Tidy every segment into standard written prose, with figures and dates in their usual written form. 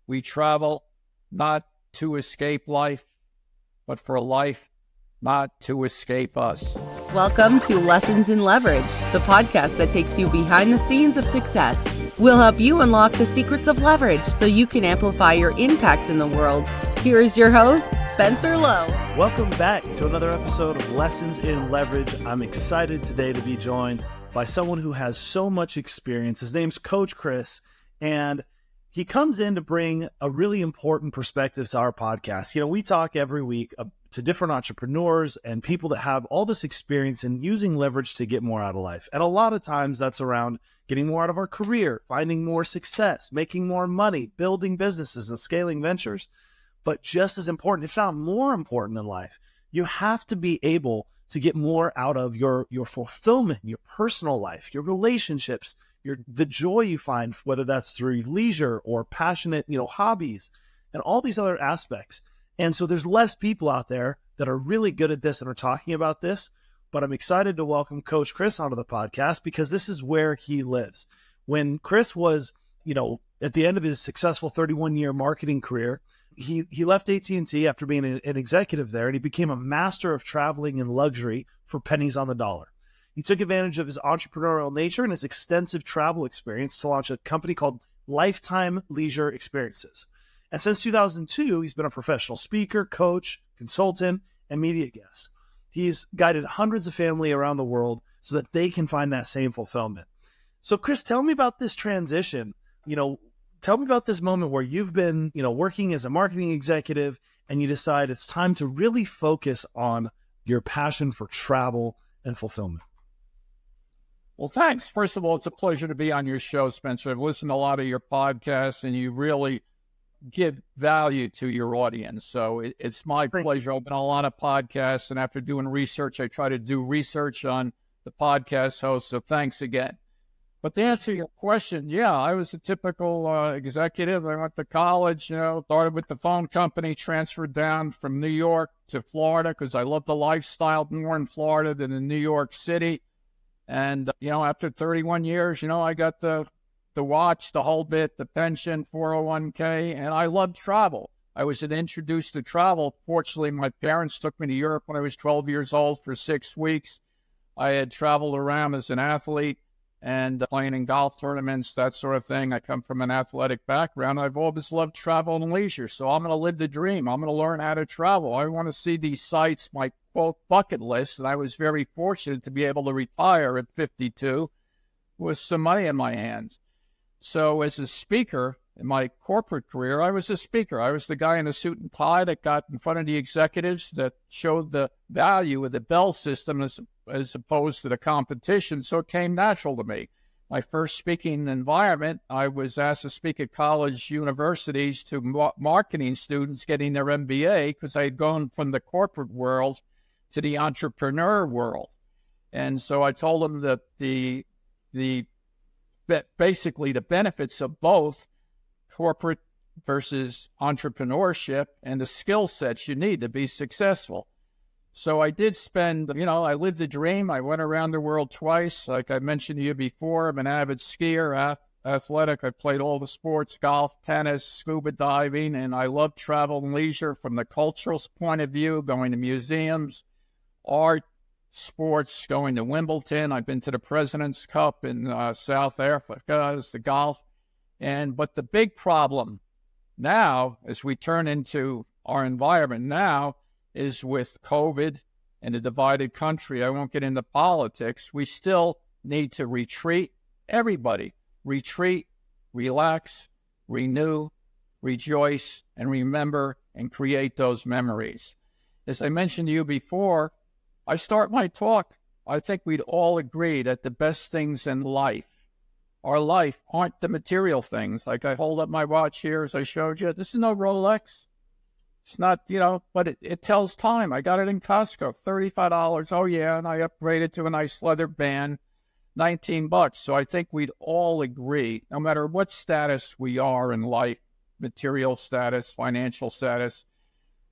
We travel not to escape life, but for life not to escape us. Welcome to Lessons in Leverage, the podcast that takes you behind the scenes of success. We'll help you unlock the secrets of leverage so you can amplify your impact in the world. Here is your host, Spencer Lowe. Welcome back to another episode of Lessons in Leverage. I'm excited today to be joined by someone who has so much experience. His name's Coach Chris, and he comes in to bring a really important perspective to our podcast. You know, we talk every week to different entrepreneurs and people that have all this experience in using leverage to get more out of life. And a lot of times that's around getting more out of our career, finding more success, making more money, building businesses and scaling ventures. But just as important, if not more important in life, you have to be able to get more out of your fulfillment, your personal life, your relationships, the joy you find, whether that's through leisure or passionate, hobbies and all these other aspects. And so there's less people out there that are really good at this and are talking about this, but I'm excited to welcome Coach Chris onto the podcast because this is where he lives. When Chris was, at the end of his successful 31-year marketing career, he left AT&T after being an executive there, and he became a master of traveling in luxury for pennies on the dollar. He took advantage of his entrepreneurial nature and his extensive travel experience to launch a company called Lifetime Leisure Experiences. And since 2002, he's been a professional speaker, coach, consultant, and media guest. He's guided hundreds of families around the world so that they can find that same fulfillment. So Chris, tell me about this transition. Tell me about this moment where you've been, working as a marketing executive and you decide it's time to really focus on your passion for travel and fulfillment. Well, thanks. First of all, it's a pleasure to be on your show, Spencer. I've listened to a lot of your podcasts, and you really give value to your audience. So it's my pleasure. I've been on a lot of podcasts, and after doing research, I try to do research on the podcast host. So thanks again. But to answer your question, yeah, I was a typical executive. I went to college, started with the phone company, transferred down from New York to Florida because I love the lifestyle more in Florida than in New York City. And, after 31 years, I got the watch, the whole bit, the pension, 401k, and I loved travel. I was introduced to travel. Fortunately, my parents took me to Europe when I was 12 years old for 6 weeks. I had traveled around as an athlete and playing in golf tournaments, that sort of thing. I come from an athletic background. I've always loved travel and leisure, so I'm going to live the dream. I'm going to learn how to travel. I want to see these sites, my quote bucket list, and I was very fortunate to be able to retire at 52 with some money in my hands. So as a speaker in my corporate career, I was a speaker. I was the guy in a suit and tie that got in front of the executives that showed the value of the Bell system as opposed to the competition, so it came natural to me. My first speaking environment, I was asked to speak at college universities to marketing students getting their MBA because I had gone from the corporate world to the entrepreneur world. And so I told them that basically the benefits of both corporate versus entrepreneurship and the skill sets you need to be successful. So I did spend, I lived the dream. I went around the world twice. Like I mentioned to you before, I'm an avid skier, athletic. I played all the sports, golf, tennis, scuba diving, and I love travel and leisure from the cultural point of view, going to museums, art, sports, going to Wimbledon. I've been to the President's Cup in South Africa, as the golf. But the big problem now, as we turn into our environment now, is with COVID and a divided country. I won't get into politics. We still need to retreat. Everybody, retreat, relax, renew, rejoice, and remember and create those memories. As I mentioned to you before, I start my talk. I think we'd all agree that the best things in life, our life, aren't the material things. Like I hold up my watch here as I showed you. This is no Rolex. It's not, but it tells time. I got it in Costco, $35. Oh, yeah, and I upgraded to a nice leather band, $19. So I think we'd all agree, no matter what status we are in life, material status, financial status,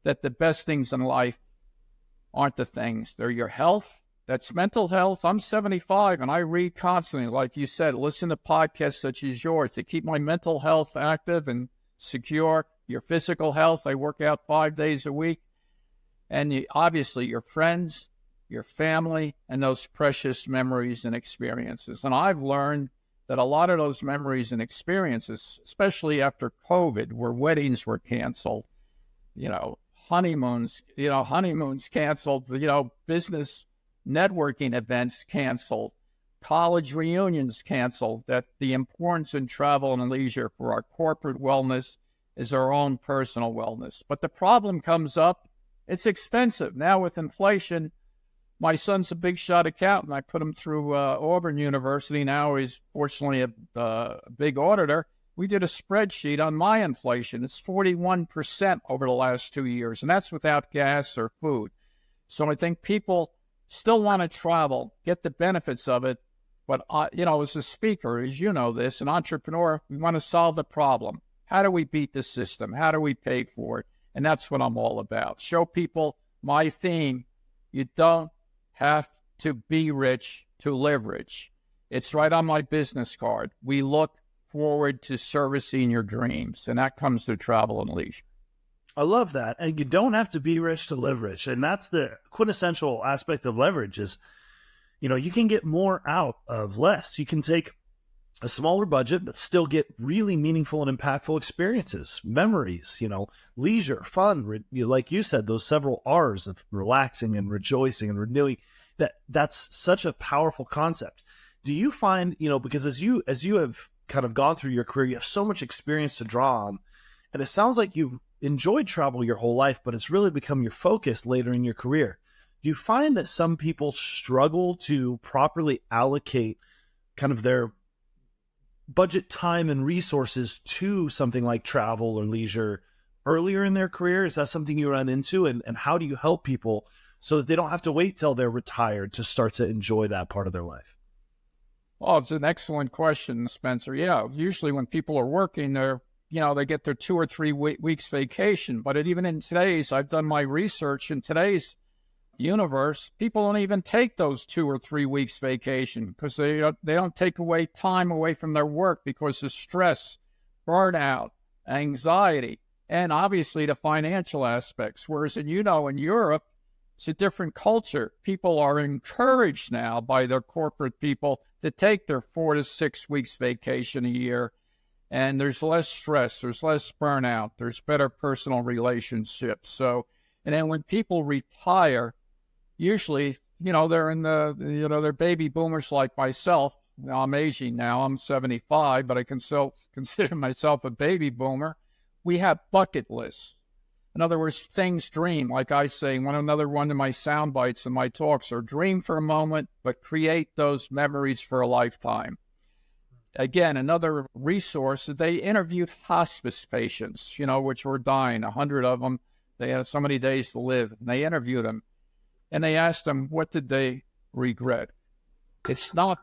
that the best things in life aren't the things. They're your health. That's mental health. I'm 75, and I read constantly. Like you said, listen to podcasts such as yours to keep my mental health active and secure, your physical health. I work out 5 days a week. And obviously your friends, your family, and those precious memories and experiences. And I've learned that a lot of those memories and experiences, especially after COVID, where weddings were canceled, honeymoons canceled, business networking events canceled, college reunions canceled, that the importance in travel and leisure for our corporate wellness is our own personal wellness. But the problem comes up, it's expensive. Now with inflation, my son's a big shot accountant. I put him through Auburn University. Now he's fortunately a big auditor. We did a spreadsheet on my inflation. It's 41% over the last 2 years, and that's without gas or food. So I think people still want to travel, get the benefits of it. But, as a speaker, as you know this, an entrepreneur, we want to solve the problem. How do we beat the system? How do we pay for it? And that's what I'm all about. Show people my theme. You don't have to be rich to live rich. It's right on my business card. We look forward to servicing your dreams, and that comes to travel and leisure. I love that. And you don't have to be rich to live rich. And that's the quintessential aspect of leverage is, you can get more out of less. You can take a smaller budget, but still get really meaningful and impactful experiences, memories, leisure, fun. Like you said, those several R's of relaxing and rejoicing and renewing. That's such a powerful concept. Do you find, because as you have kind of gone through your career, you have so much experience to draw on, and it sounds like you've enjoyed travel your whole life, but it's really become your focus later in your career. Do you find that some people struggle to properly allocate kind of their budget time and resources to something like travel or leisure earlier in their career? Is that something you run into? And how do you help people so that they don't have to wait till they're retired to start to enjoy that part of their life? Oh, it's an excellent question, Spencer. Yeah, usually when people are working, they get their 2 or 3 weeks vacation. But even in today's, I've done my research, in today's universe, people don't even take those 2 or 3 weeks vacation because they don't take time away from their work because of stress, burnout, anxiety, and obviously the financial aspects. Whereas in Europe, it's a different culture. People are encouraged now by their corporate people to take their 4 to 6 weeks vacation a year. And there's less stress, there's less burnout, there's better personal relationships. So, and then when people retire, usually, they're in they're baby boomers like myself. I'm aging now, I'm 75, but I can still consider myself a baby boomer. We have bucket lists. In other words, things dream, like I say, another one of my sound bites in my talks are dream for a moment, but create those memories for a lifetime. Again, another resource, they interviewed hospice patients, which were dying, 100 of them. They had so many days to live. And they interviewed them, and they asked them, what did they regret? It's not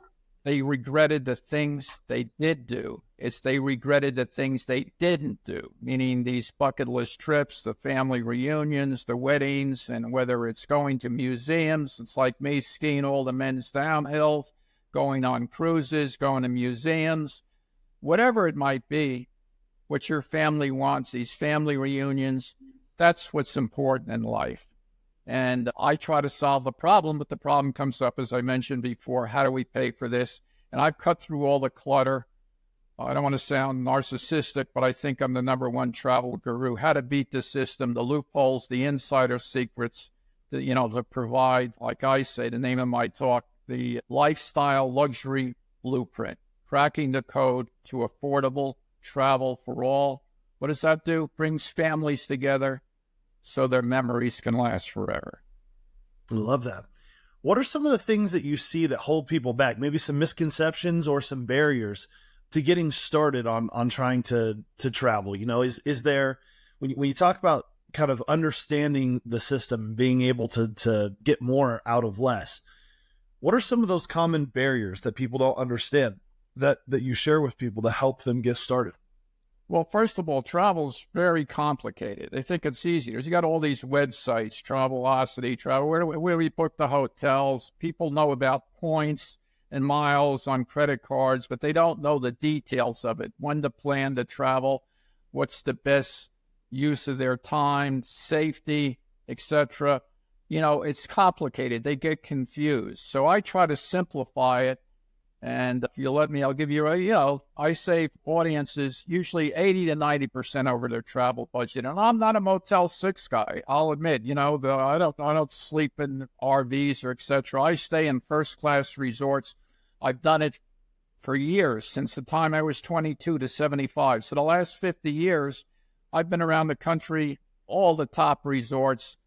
they regretted the things they did do. It's they regretted the things they didn't do, meaning these bucket list trips, the family reunions, the weddings, and whether it's going to museums. It's like me skiing all the men's downhills, going on cruises, going to museums, whatever it might be, what your family wants, these family reunions, that's what's important in life. And I try to solve the problem, but the problem comes up, as I mentioned before, how do we pay for this? And I've cut through all the clutter. I don't want to sound narcissistic, but I think I'm the #1 travel guru. How to beat the system, the loopholes, the insider secrets, to provide, like I say, the name of my talk, the lifestyle luxury blueprint, cracking the code to affordable travel for all. What does that do? Brings families together so their memories can last forever. I love that. What are some of the things that you see that hold people back? Maybe some misconceptions or some barriers to getting started on trying to travel? Is there, when you talk about kind of understanding the system, being able to get more out of less, what are some of those common barriers that people don't understand that you share with people to help them get started? Well, first of all, travel's very complicated. They think it's easier. You got all these websites, Travelocity, where we book the hotels. People know about points and miles on credit cards, but they don't know the details of it, when to plan to travel, what's the best use of their time, safety, etc. It's complicated. They get confused. So I try to simplify it. And if you let me, I'll give you I save audiences usually 80 to 90% over their travel budget. And I'm not a Motel 6 guy. I'll admit, I don't sleep in RVs or etc. I stay in first-class resorts. I've done it for years, since the time I was 22 to 75. So the last 50 years, I've been around the country, all the top resorts,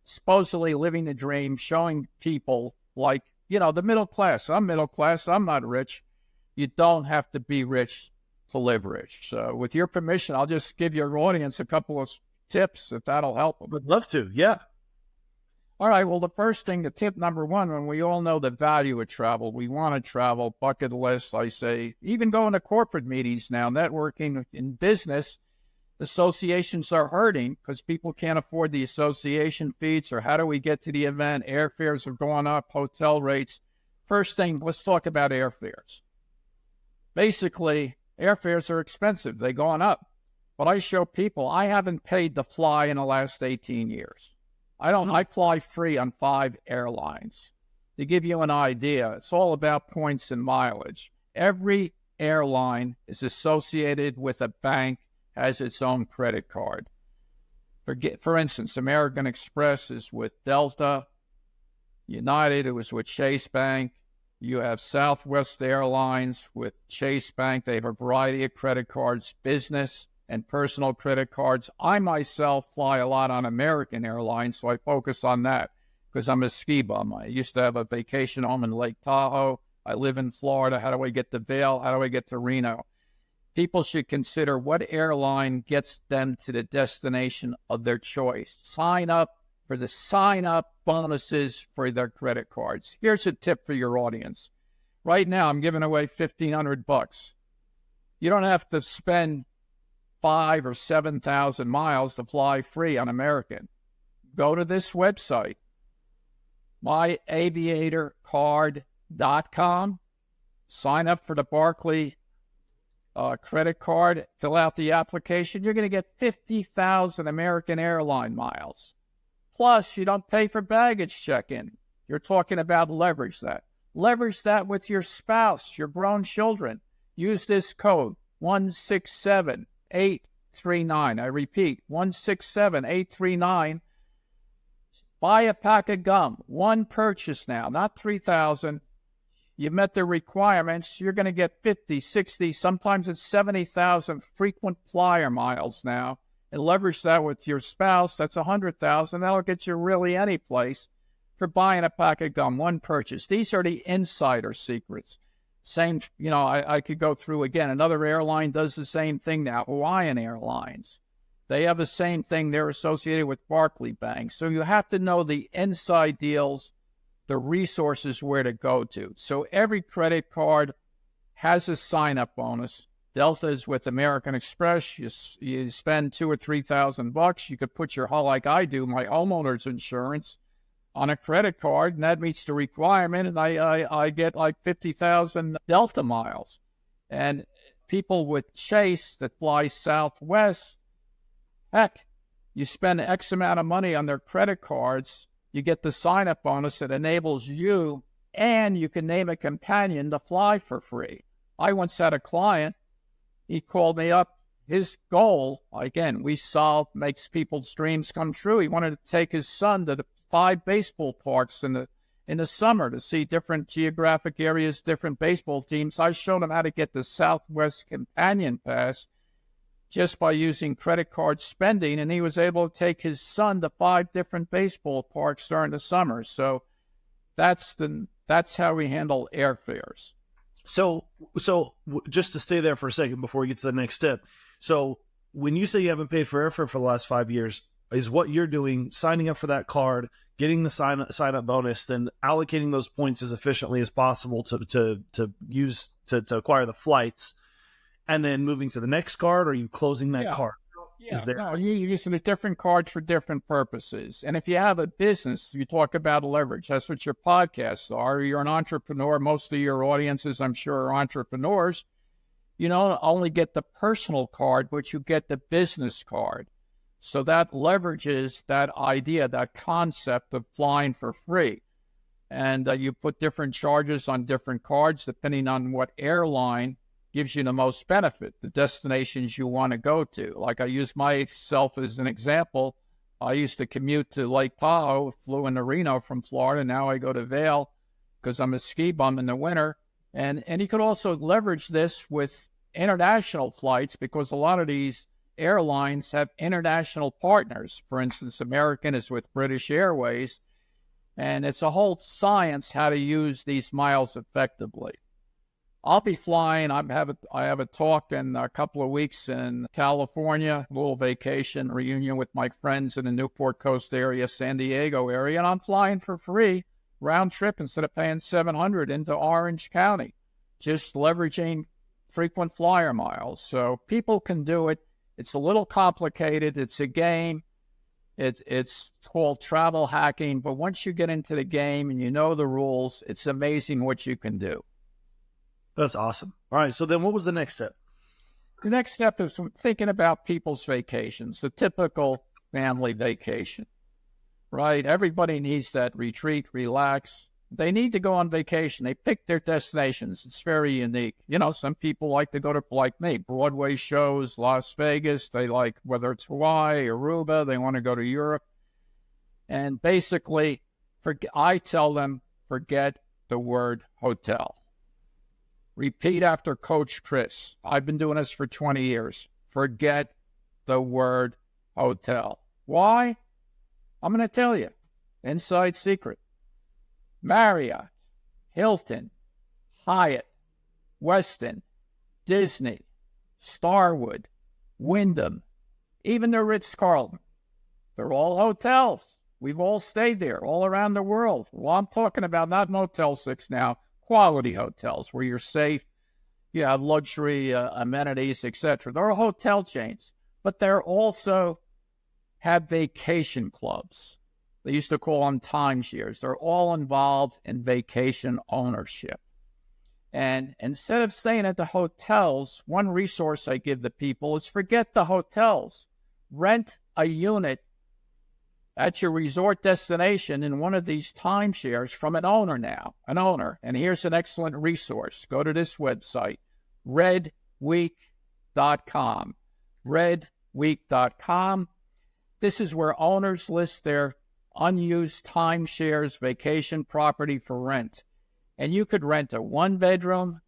supposedly living the dream, showing people like, the middle class. I'm middle class. I'm not rich. You don't have to be rich to live rich. So with your permission, I'll just give your audience a couple of tips if that'll help them. Would love to. Yeah. All right. Well, the first thing, the tip number one, when we all know the value of travel, we want to travel, bucket list, I say, even going to corporate meetings now, networking in business, associations are hurting because people can't afford the association fees, or how do we get to the event? Airfares are going up, hotel rates. First thing, let's talk about airfares. Basically, airfares are expensive. They've gone up. But I show people I haven't paid to fly in the last 18 years. I fly free on 5 airlines. To give you an idea, it's all about points and mileage. Every airline is associated with a bank, has its own credit card. For instance, American Express is with Delta. United, it was with Chase Bank. You have Southwest Airlines with Chase Bank. They have a variety of credit cards, business and personal credit cards. I myself fly a lot on American Airlines, so I focus on that because I'm a ski bum. I used to have a vacation home in Lake Tahoe. I live in Florida. How do I get to Vail? How do I get to Reno? People should consider what airline gets them to the destination of their choice. Sign up for the sign-up bonuses for their credit cards. Here's a tip for your audience. Right now, I'm giving away $1,500. You don't have to spend 5,000 or 7,000 miles to fly free on American. Go to this website, myaviatorcard.com. Sign up for the Barclay credit card, fill out the application. You're going to get 50,000 American airline miles. Plus, you don't pay for baggage check-in. You're talking about leverage that. Leverage that with your spouse, your grown children. Use this code, 167839. I repeat, 167839. Buy a pack of gum. One purchase now, not 3,000. You met the requirements, you're going to get 50, 60, sometimes it's 70,000 frequent flyer miles now. And leverage that with your spouse, that's 100,000. That'll get you really any place for buying a pack of gum, one purchase. These are the insider secrets. Same, I could go through again. Another airline does the same thing now, Hawaiian Airlines. They have the same thing. They're associated with Barclay Bank. So you have to know the inside deals, the resources where to go to. So every credit card has a sign-up bonus. Delta is with American Express. You spend $2,000 or $3,000. You could put your, like I do, my homeowner's insurance on a credit card, and that meets the requirement, and I get like 50,000 Delta miles. And people with Chase that fly Southwest, heck, you spend X amount of money on their credit cards, you get the sign-up bonus that enables you, and you can name a companion to fly for free. I once had a client, he called me up. His goal, again, we solve, makes people's dreams come true. He wanted to take his son to the 5 baseball parks in the summer to see different geographic areas, different baseball teams. I showed him how to get the Southwest Companion Pass just by using credit card spending, and he was able to take his son to 5 different baseball parks during the summer. So that's how we handle airfares. So just to stay there for a second before we get to the next step. So when you say you haven't paid for airfare for the last 5 years, is what you're doing signing up for that card, getting the sign up bonus, then allocating those points as efficiently as possible to use to acquire the flights, and then moving to the next card? Or are you closing that card? Yeah, no, you're using a different cards for different purposes. And if you have a business, you talk about leverage. That's what your podcasts are. You're an entrepreneur. Most of your audiences, I'm sure, are entrepreneurs. you don't only get the personal card, but you get the business card. So that leverages that idea, that concept of flying for free. And you put different charges on different cards depending on what airline gives you the most benefit, the destinations you want to go to. Like I use myself as an example. I used to commute to Lake Tahoe, flew into Reno from Florida. Now I go to Vail because I'm a ski bum in the winter. And you could also leverage this with international flights because a lot of these airlines have international partners. For instance, American is with British Airways, and it's a whole science how to use these miles effectively. I'll be flying. I have a talk in a couple of weeks in California, a little vacation reunion with my friends in the Newport Coast area, San Diego area, and I'm flying for free round trip instead of paying $700 into Orange County, just leveraging frequent flyer miles. So people can do it. It's a little complicated. It's a game. It's called travel hacking. But once you get into the game and you know the rules, it's amazing what you can do. That's awesome. All right. So then what was the next step? The next step is thinking about people's vacations, the typical family vacation, right? Everybody needs that retreat, relax. They need to go on vacation. They pick their destinations. It's very unique. You know, some people like to go to, like me, Broadway shows, Las Vegas. They like, whether it's Hawaii, Aruba, they want to go to Europe. And basically, I tell them, forget the word hotel. Repeat after Coach Chris. I've been doing this for 20 years. Forget the word hotel. Why? I'm going to tell you. Inside secret. Marriott, Hilton, Hyatt, Westin, Disney, Starwood, Wyndham, even the Ritz-Carlton. They're all hotels. We've all stayed there all around the world. Well, I'm talking about not Motel 6 now, quality hotels where you're safe, you have luxury amenities, etc. They're hotel chains, but they're also have vacation clubs. They used to call them timeshares. They're all involved in vacation ownership. And instead of staying at the hotels, one resource I give the people is forget the hotels. Rent a unit at your resort destination in one of these timeshares from an owner now, an owner. And here's an excellent resource. Go to this website, redweek.com. Redweek.com. This is where owners list their unused timeshares, vacation property for rent. And you could rent a 1-bedroom,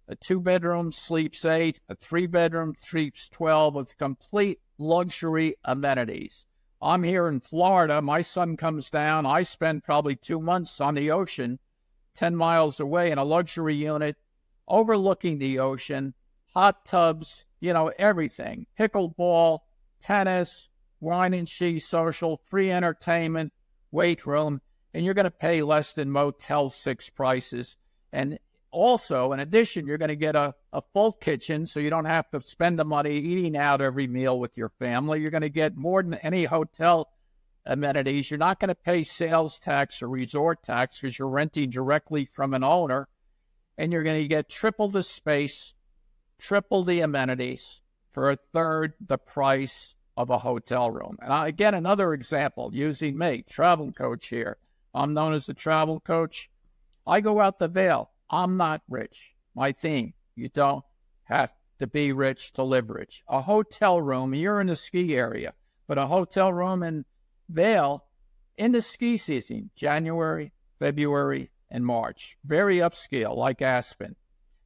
a 2-bedroom, sleeps 8, a 3-bedroom, sleeps 12 with complete luxury amenities. I'm here in Florida. My son comes down. I spend probably 2 months on the ocean, 10 miles away in a luxury unit, overlooking the ocean, hot tubs, you know, everything. Pickleball, tennis, wine and cheese social, free entertainment, weight room, and you're going to pay less than Motel 6 prices. And also, in addition, you're going to get a full kitchen, so you don't have to spend the money eating out every meal with your family. You're going to get more than any hotel amenities. You're not going to pay sales tax or resort tax because you're renting directly from an owner, and you're going to get triple the space, triple the amenities for a third the price of a hotel room. And again, another example, using me, travel coach here. I'm known as the travel coach. I go out the Vail. I'm not rich. My theme, you don't have to be rich to live rich. A hotel room, you're in the ski area, but a hotel room in Vail in the ski season, January, February, and March, very upscale, like Aspen,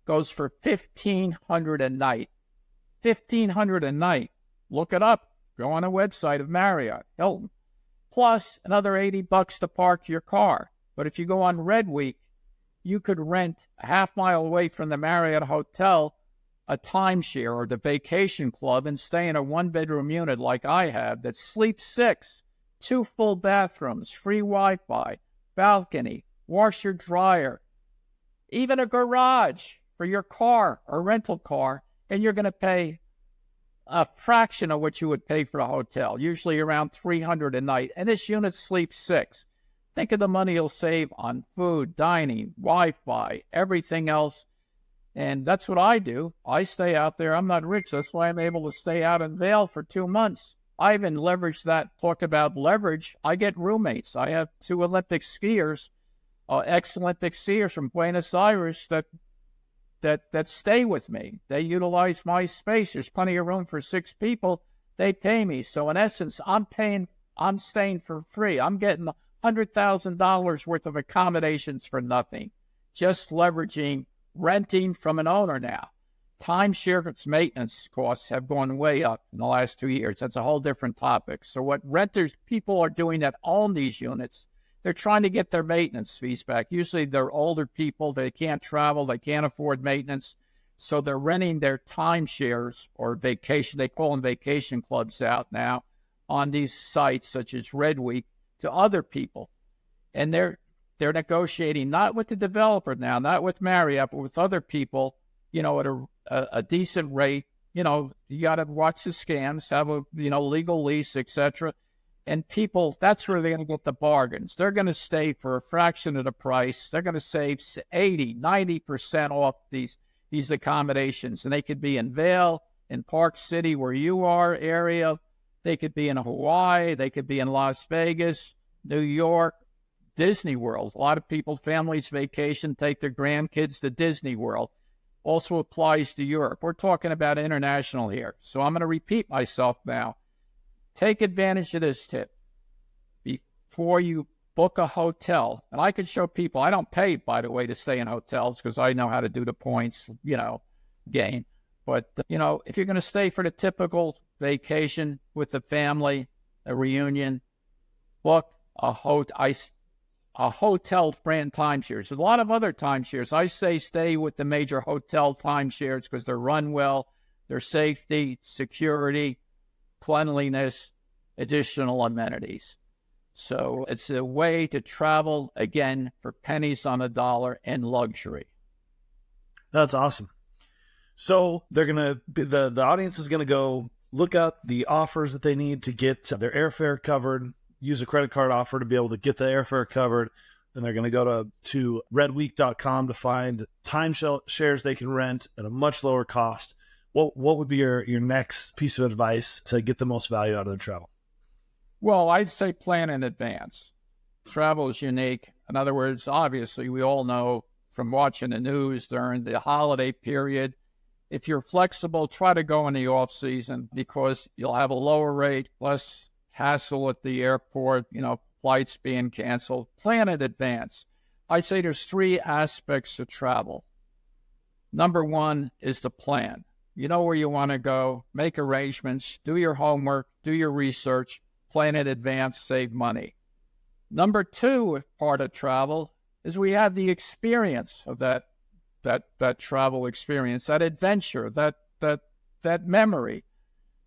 goes for $1,500 a night. $1,500 a night. Look it up. Go on a website of Marriott, Hilton. Plus another $80 to park your car. But if you go on Red Week, you could rent a half-mile away from the Marriott Hotel a timeshare or the vacation club and stay in a 1-bedroom unit like I have that sleeps 6, 2 full bathrooms, free Wi-Fi, balcony, washer, dryer, even a garage for your car or rental car, and you're going to pay a fraction of what you would pay for a hotel, usually around $300 a night. And this unit sleeps 6. Think of the money you'll save on food, dining, Wi-Fi, everything else. And that's what I do. I stay out there. I'm not rich. That's why I'm able to stay out in Vail for 2 months. I even leverage that. Talk about leverage. I get roommates. I have 2 Olympic skiers, ex-Olympic skiers from Buenos Aires that stay with me. They utilize my space. There's plenty of room for 6 people. They pay me. So in essence, I'm staying for free. I'm getting $100,000 worth of accommodations for nothing. Just leveraging renting from an owner now. Timeshare maintenance costs have gone way up in the last 2 years. That's a whole different topic. So what people are doing that own these units, they're trying to get their maintenance fees back. Usually they're older people. They can't travel. They can't afford maintenance. So they're renting their timeshares or vacation. They call them vacation clubs out now on these sites such as Red Week to other people. And they're negotiating not with the developer now, not with Marriott, but with other people, at a decent rate. You got to watch the scams, have a, legal lease, etc. And people, that's where they're going to get the bargains. They're going to stay for a fraction of the price. They're going to save 80, 90% off these accommodations. And they could be in Vail, in Park City, where you are, area. They could be in Hawaii. They could be in Las Vegas, New York, Disney World. A lot of people, families vacation, take their grandkids to Disney World. Also applies to Europe. We're talking about international here. So I'm going to repeat myself now. Take advantage of this tip. Before you book a hotel, and I can show people, I don't pay, by the way, to stay in hotels because I know how to do the points, game. But, if you're going to stay for the typical vacation with the family, a reunion, book a hotel brand timeshares. There's a lot of other timeshares. I say stay with the major hotel timeshares because they're run well, their safety, security, cleanliness, additional amenities. So it's a way to travel, again, for pennies on a dollar and luxury. That's awesome. So they're going to, the audience is going to go look up the offers that they need to get their airfare covered, use a credit card offer to be able to get the airfare covered. Then they're going to go to redweek.com to find timeshares they can rent at a much lower cost. What would be your next piece of advice to get the most value out of their travel? Well, I'd say plan in advance. Travel is unique. In other words, obviously, we all know from watching the news during the holiday period, if you're flexible, try to go in the off season because you'll have a lower rate, less hassle at the airport, flights being canceled. Plan in advance. I say there's 3 aspects to travel. Number 1 is the plan. You know where you want to go, make arrangements, do your homework, do your research, plan in advance, save money. Number 2, if part of travel, is we have the experience of that travel experience, that adventure, that memory.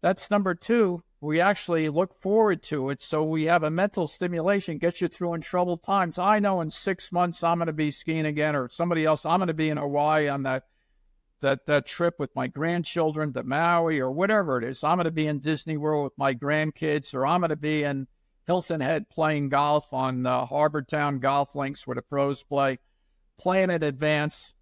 That's number 2. We actually look forward to it, so we have a mental stimulation, gets you through in troubled times. I know in 6 months I'm going to be skiing again, or somebody else, I'm going to be in Hawaii on that trip with my grandchildren to Maui or whatever it is. I'm going to be in Disney World with my grandkids, or I'm going to be in Hilton Head playing golf on Harbor Town golf links where the pros play. Plan in advance,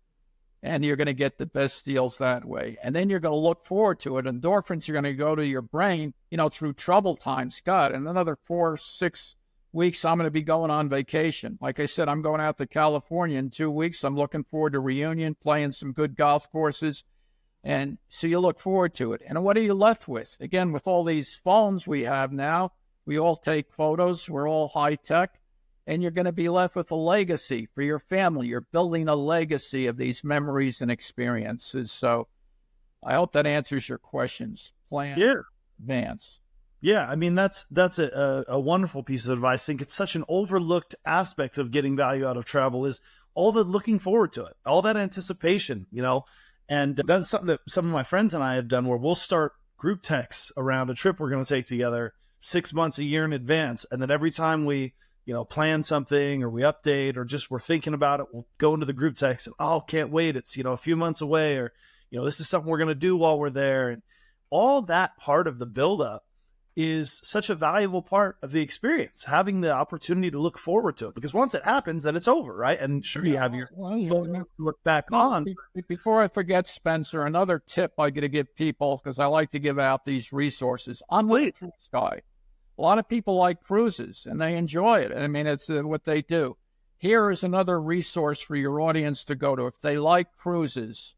and you're going to get the best deals that way. And then you're going to look forward to it. Endorphins are going to go to your brain, through trouble times. God, in another 4 or 6 weeks, I'm going to be going on vacation. Like I said, I'm going out to California in 2 weeks. I'm looking forward to reunion, playing some good golf courses. And so you look forward to it. And what are you left with? Again, with all these phones we have now, we all take photos. We're all high tech. And you're going to be left with a legacy for your family. You're building a legacy of these memories and experiences. So I hope that answers your questions. Plan, advance. Yeah, I mean, that's a wonderful piece of advice. I think it's such an overlooked aspect of getting value out of travel is all the looking forward to it, all that anticipation, And that's something that some of my friends and I have done where we'll start group texts around a trip we're going to take together 6 months, a year in advance. And then every time we plan something or we update or just we're thinking about it, we'll go into the group text and, can't wait. It's, a few months away, or, this is something we're going to do while we're there. And all that part of the buildup is such a valuable part of the experience, having the opportunity to look forward to it. Because once it happens, then it's over, right? And sure, you have your photos to look back on. Before I forget, Spencer, another tip I got to give people, because I like to give out these resources. I'm a cruise guy. A lot of people like cruises, and they enjoy it. I mean, it's what they do. Here is another resource for your audience to go to. If they like cruises,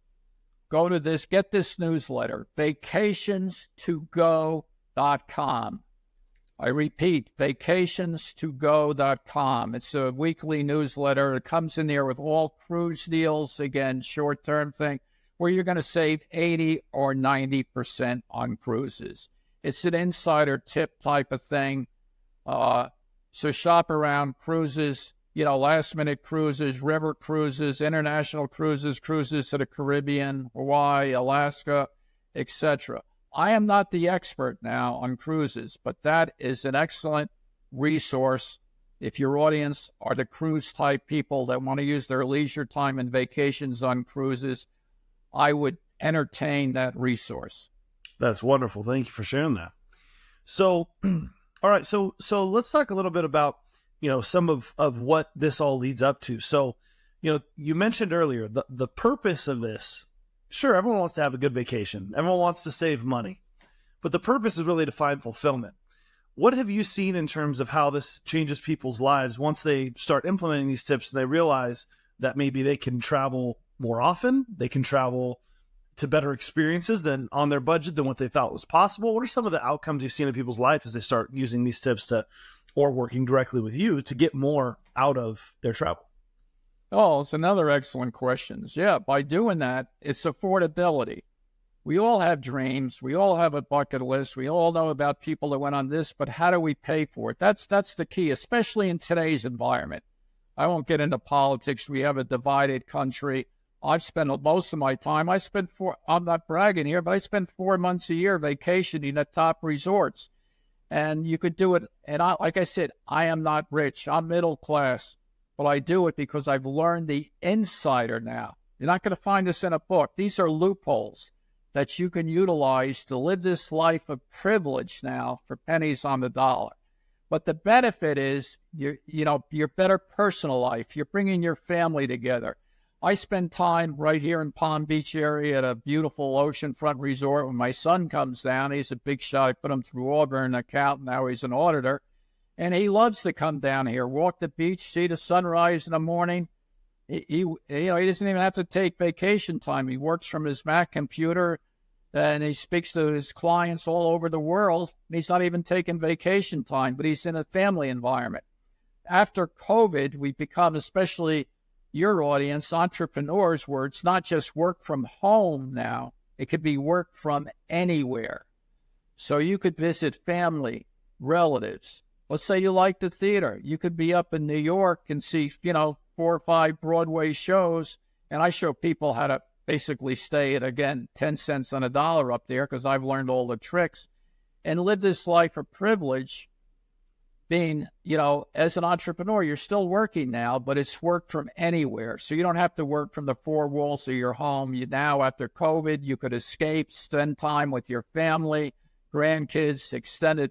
go to this, get this newsletter, vacations2go.com. I repeat, vacations2go.com. It's a weekly newsletter. It comes in there with all cruise deals, again, short-term thing, where you're going to save 80 or 90% on cruises. It's an insider tip type of thing. So shop around cruises, last-minute cruises, river cruises, international cruises, cruises to the Caribbean, Hawaii, Alaska, etc. I am not the expert now on cruises, but that is an excellent resource. If your audience are the cruise type people that want to use their leisure time and vacations on cruises, I would entertain that resource. That's wonderful. Thank you for sharing that. So, all right. So let's talk a little bit about, some of what this all leads up to. So, you mentioned earlier the purpose of this. Sure, everyone wants to have a good vacation. Everyone wants to save money. But the purpose is really to find fulfillment. What have you seen in terms of how this changes people's lives once they start implementing these tips and they realize that maybe they can travel more often, they can travel to better experiences than on their budget than what they thought was possible? What are some of the outcomes you've seen in people's life as they start using these tips or working directly with you to get more out of their travel? Oh, it's another excellent question. Yeah, by doing that, it's affordability. We all have dreams. We all have a bucket list. We all know about people that went on this, but how do we pay for it? That's the key, especially in today's environment. I won't get into politics. We have a divided country. I've spent most of my time, I'm not bragging here, but I spend 4 months a year vacationing at top resorts. And you could do it. And like I said, I am not rich. I'm middle class. But I do it because I've learned the insider now. You're not going to find this in a book. These are loopholes that you can utilize to live this life of privilege now for pennies on the dollar. But the benefit is your better personal life. You're bringing your family together. I spend time right here in Palm Beach area at a beautiful oceanfront resort. When my son comes down, he's a big shot. I put him through Auburn, accountant. Now he's an auditor. And he loves to come down here, walk the beach, see the sunrise in the morning. He doesn't even have to take vacation time. He works from his Mac computer, and he speaks to his clients all over the world. He's not even taking vacation time, but he's in a family environment. After COVID, we've become, especially your audience, entrepreneurs, where it's not just work from home now. It could be work from anywhere. So you could visit family, relatives. Let's say you like the theater. You could be up in New York and see, 4 or 5 Broadway shows. And I show people how to basically stay at, again, 10 cents on a dollar up there because I've learned all the tricks and live this life of privilege being, as an entrepreneur, you're still working now, but it's work from anywhere. So you don't have to work from the 4 walls of your home. You now, after COVID, you could escape, spend time with your family, grandkids, extended,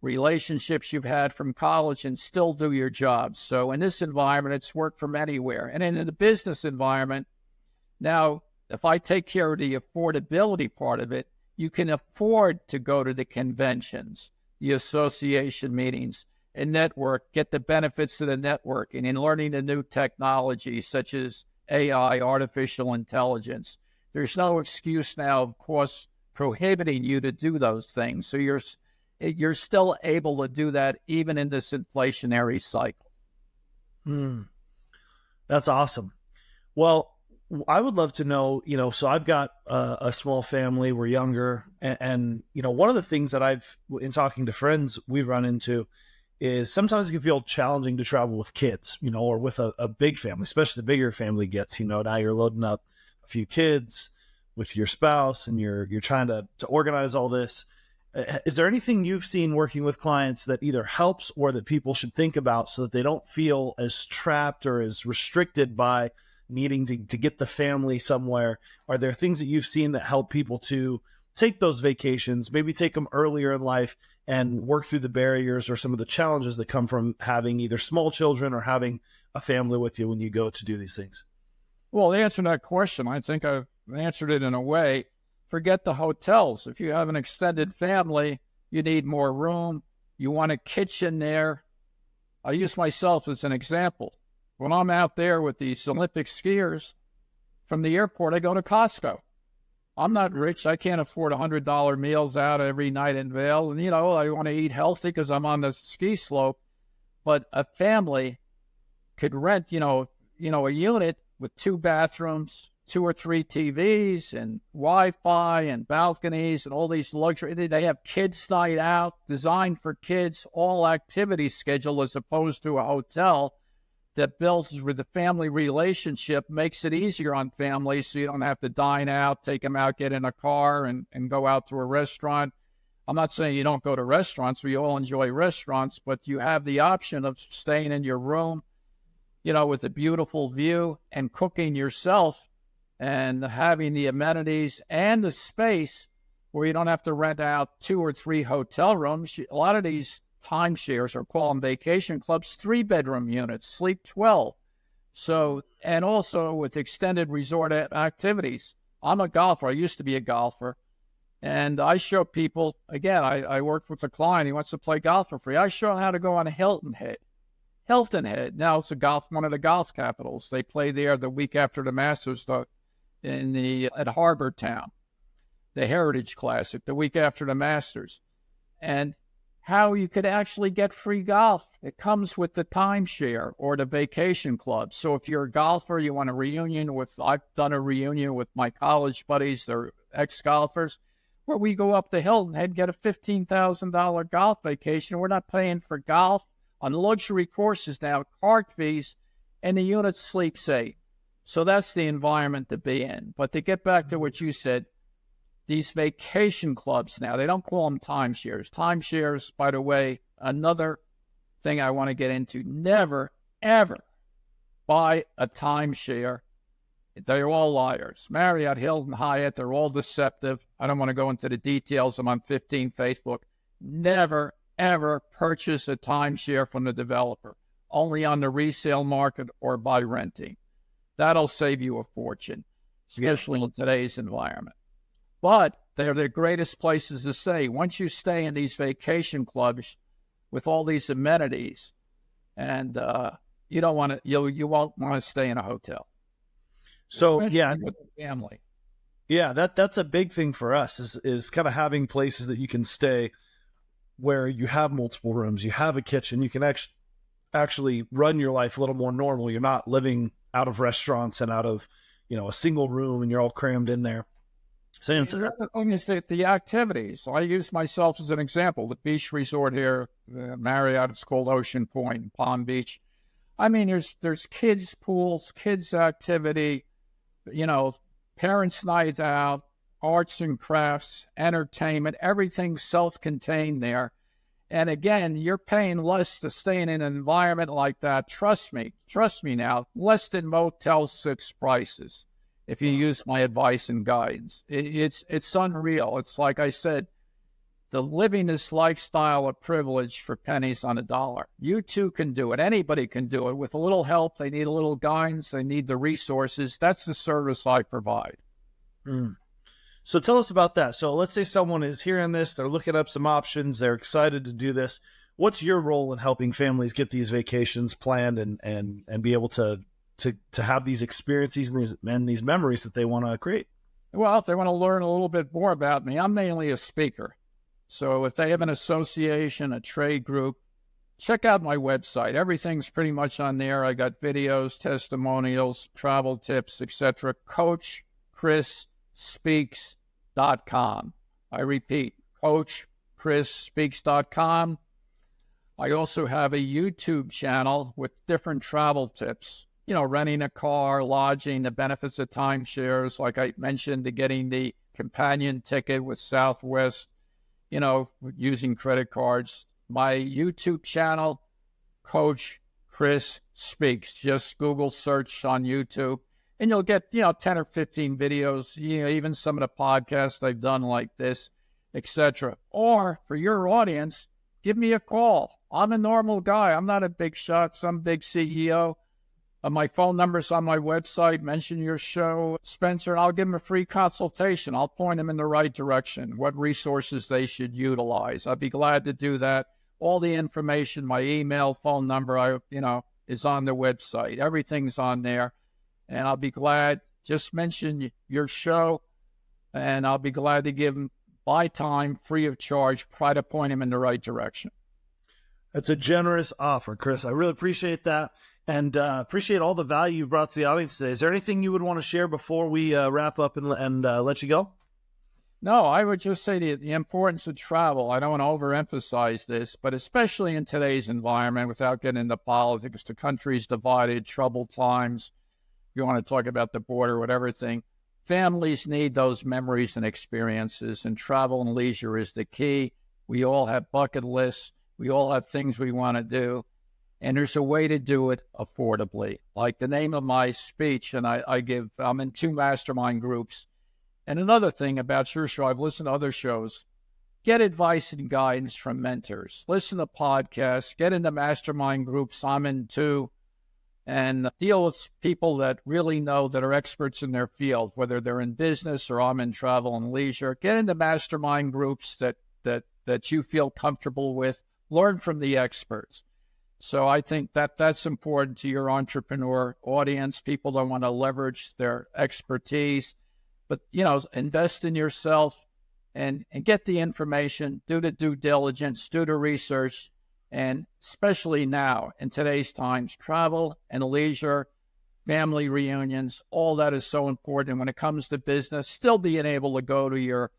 relationships you've had from college and still do your job. So in this environment, it's work from anywhere. And in the business environment, now, if I take care of the affordability part of it, you can afford to go to the conventions, the association meetings, and network, get the benefits of the networking and learning the new technologies such as AI, artificial intelligence. There's no excuse now, of course, prohibiting you to do those things. So you're still able to do that even in this inflationary cycle. That's awesome. Well, I would love to know, so I've got a small family, we're younger, and one of the things that in talking to friends we've run into is sometimes it can feel challenging to travel with kids, or with a big family, especially the bigger family gets, now you're loading up a few kids with your spouse and you're trying to organize all this. Is there anything you've seen working with clients that either helps or that people should think about so that they don't feel as trapped or as restricted by needing to get the family somewhere? Are there things that you've seen that help people to take those vacations, maybe take them earlier in life and work through the barriers or some of the challenges that come from having either small children or having a family with you when you go to do these things? Well, to answer that question, I think I've answered it in a way. Forget the hotels. If you have an extended family, you need more room. You want a kitchen there. I use myself as an example. When I'm out there with these Olympic skiers, from the airport, I go to Costco. I'm not rich. I can't afford $100 meals out every night in Vail. And, I want to eat healthy because I'm on the ski slope. But a family could rent, a unit with 2 bathrooms, 2 or 3 TVs and Wi-Fi and balconies and all these luxury. They have kids night out designed for kids, all activity schedule as opposed to a hotel that builds with the family relationship, makes it easier on families so you don't have to dine out, take them out, get in a car and go out to a restaurant. I'm not saying you don't go to restaurants. We all enjoy restaurants, but you have the option of staying in your room, with a beautiful view and cooking yourself and having the amenities and the space where you don't have to rent out 2 or 3 hotel rooms. A lot of these timeshares or call them vacation clubs, 3-bedroom units, sleep 12. So, and also with extended resort activities. I'm a golfer. I used to be a golfer. And I show people, again, I worked with a client. He wants to play golf for free. I show him how to go on a Hilton Head. Now it's one of the golf capitals. They play there the week after the Masters at Harbor Town, the Heritage Classic, the week after the Masters. And how you could actually get free golf. It comes with the timeshare or the vacation club. So if you're a golfer, you want a reunion I've done a reunion with my college buddies, they're ex-golfers, where we go up to Hilton Head, get a $15,000 golf vacation. We're not paying for golf. On luxury courses now, card fees, and the unit sleeps 8. So that's the environment to be in. But to get back to what you said, these vacation clubs now, they don't call them timeshares. Timeshares, by the way, another thing I want to get into, never, ever buy a timeshare. They're all liars. Marriott, Hilton, Hyatt, they're all deceptive. I don't want to go into the details. I'm on 15 Facebook. Never, ever purchase a timeshare from the developer, only on the resale market or by renting. That'll save you a fortune, especially in today's environment. But they're the greatest places to stay. Once you stay in these vacation clubs with all these amenities, and you won't want to stay in a hotel. So especially with the family. Yeah, that's a big thing for us is kind of having places that you can stay where you have multiple rooms, you have a kitchen, you can actually run your life a little more normal. You're not living out of restaurants and out of, a single room and you're all crammed in there. So the other thing is that the activities. I use myself as an example. The beach resort here, Marriott, it's called Ocean Point, Palm Beach. I mean, there's kids pools, kids activity, parents' nights out, arts and crafts, entertainment, everything's self-contained there. And again, you're paying less to stay in an environment like that. Trust me now, less than Motel 6 prices. If you use my advice and guidance, it's unreal. It's like I said, the living this lifestyle of privilege for pennies on a dollar. You too can do it. Anybody can do it. With a little help, they need a little guidance. They need the resources. That's the service I provide. So tell us about that. So let's say someone is hearing this, they're looking up some options, they're excited to do this. What's your role in helping families get these vacations planned and be able to have these experiences and these memories that they want to create? Well, if they want to learn a little bit more about me, I'm mainly a speaker. So if they have an association, a trade group, check out my website. Everything's pretty much on there. I got videos, testimonials, travel tips, etc. CoachChrisSpeaks.com. I repeat, CoachChrisSpeaks.com. I also have a YouTube channel with different travel tips. Renting a car, lodging, the benefits of timeshares, like I mentioned, to getting the companion ticket with Southwest, using credit cards. My YouTube channel, Coach Chris Speaks. Just Google search on YouTube. and you'll get, 10 or 15 videos, even some of the podcasts I've done like this, etc. Or for your audience, give me a call. I'm a normal guy. I'm not a big shot, some big CEO. My phone number's on my website. Mention your show, Spencer, and I'll give them a free consultation. I'll point them in the right direction, what resources they should utilize. I'd be glad to do that. All the information, my email, phone number, is on the website. Everything's on there. And I'll be glad. Just mention your show, and I'll be glad to give them my time free of charge, try to point them in the right direction. That's a generous offer, Chris. I really appreciate that, and appreciate all the value you brought to the audience today. Is there anything you would want to share before we wrap up and let you go? No, I would just say the importance of travel. I don't want to overemphasize this, but especially in today's environment, without getting into politics, the country's divided, troubled times. You want to talk about the border, whatever thing. Families need those memories and experiences, and travel and leisure is the key. We all have bucket lists. We all have things we want to do, and there's a way to do it affordably. Like the name of my speech, and I'm in 2 mastermind groups. And another thing about your show, I've listened to other shows, get advice and guidance from mentors. Listen to podcasts, get into mastermind groups. I'm in 2. And deal with people that really know, that are experts in their field, whether they're in business or I'm in travel and leisure. Get into mastermind groups that you feel comfortable with. Learn from the experts. So I think that's important to your entrepreneur audience. People that want to leverage their expertise, but, invest in yourself and get the information, do the due diligence, do the research. And especially now, in today's times, travel and leisure, family reunions, all that is so important. And when it comes to business, still being able to go to your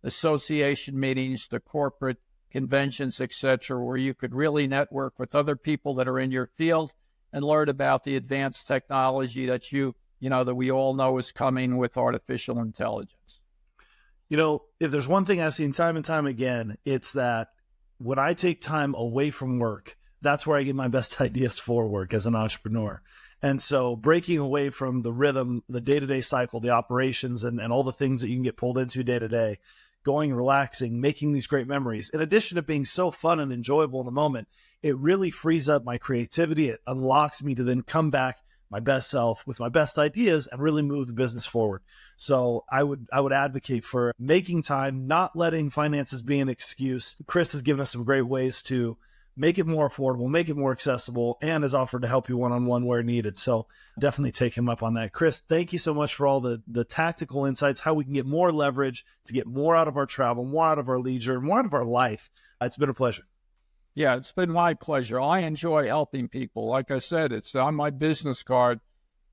association meetings, the corporate conventions, etc., where you could really network with other people that are in your field and learn about the advanced technology that that we all know is coming with artificial intelligence. If there's one thing I've seen time and time again, it's that when I take time away from work, that's where I get my best ideas for work as an entrepreneur. And so breaking away from the rhythm, the day-to-day cycle, the operations, and all the things that you can get pulled into day-to-day, going, relaxing, making these great memories, in addition to being so fun and enjoyable in the moment, it really frees up my creativity. It unlocks me to then come back my best self with my best ideas and really move the business forward. So I would advocate for making time, not letting finances be an excuse. Chris has given us some great ways to make it more affordable, make it more accessible, and has offered to help you one-on-one where needed. So definitely take him up on that. Chris, thank you so much for all the tactical insights, how we can get more leverage to get more out of our travel, more out of our leisure, more out of our life. It's been a pleasure. Yeah, it's been my pleasure. I enjoy helping people. Like I said, it's on my business card.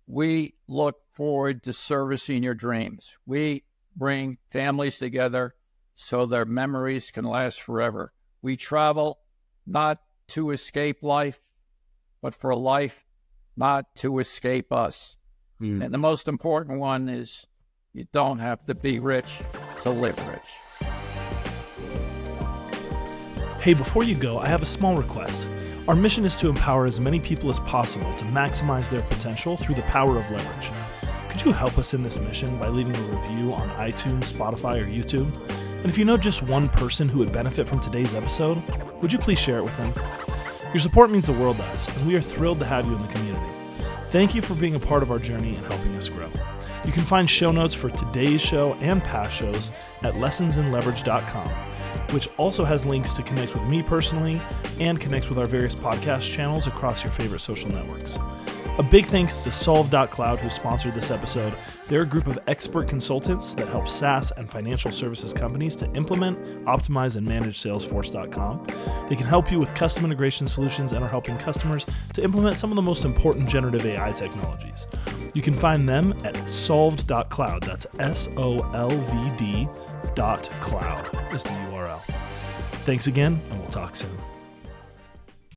We look forward to servicing your dreams. We bring families together so their memories can last forever. We travel not to escape life, but for life not to escape us. And the most important one is you don't have to be rich to live rich. Hey, before you go, I have a small request. Our mission is to empower as many people as possible to maximize their potential through the power of leverage. Could you help us in this mission by leaving a review on iTunes, Spotify, or YouTube? And if you know just one person who would benefit from today's episode, would you please share it with them? Your support means the world to us, and we are thrilled to have you in the community. Thank you for being a part of our journey and helping us grow. You can find show notes for today's show and past shows at lessonsinleverage.com, which also has links to connect with me personally and connect with our various podcast channels across your favorite social networks. A big thanks to Solve.cloud, who sponsored this episode. They're a group of expert consultants that help SaaS and financial services companies to implement, optimize, and manage Salesforce.com. They can help you with custom integration solutions and are helping customers to implement some of the most important generative AI technologies. You can find them at solved.cloud. That's SOLVD.cloud is the URL. Thanks again, and we'll talk soon.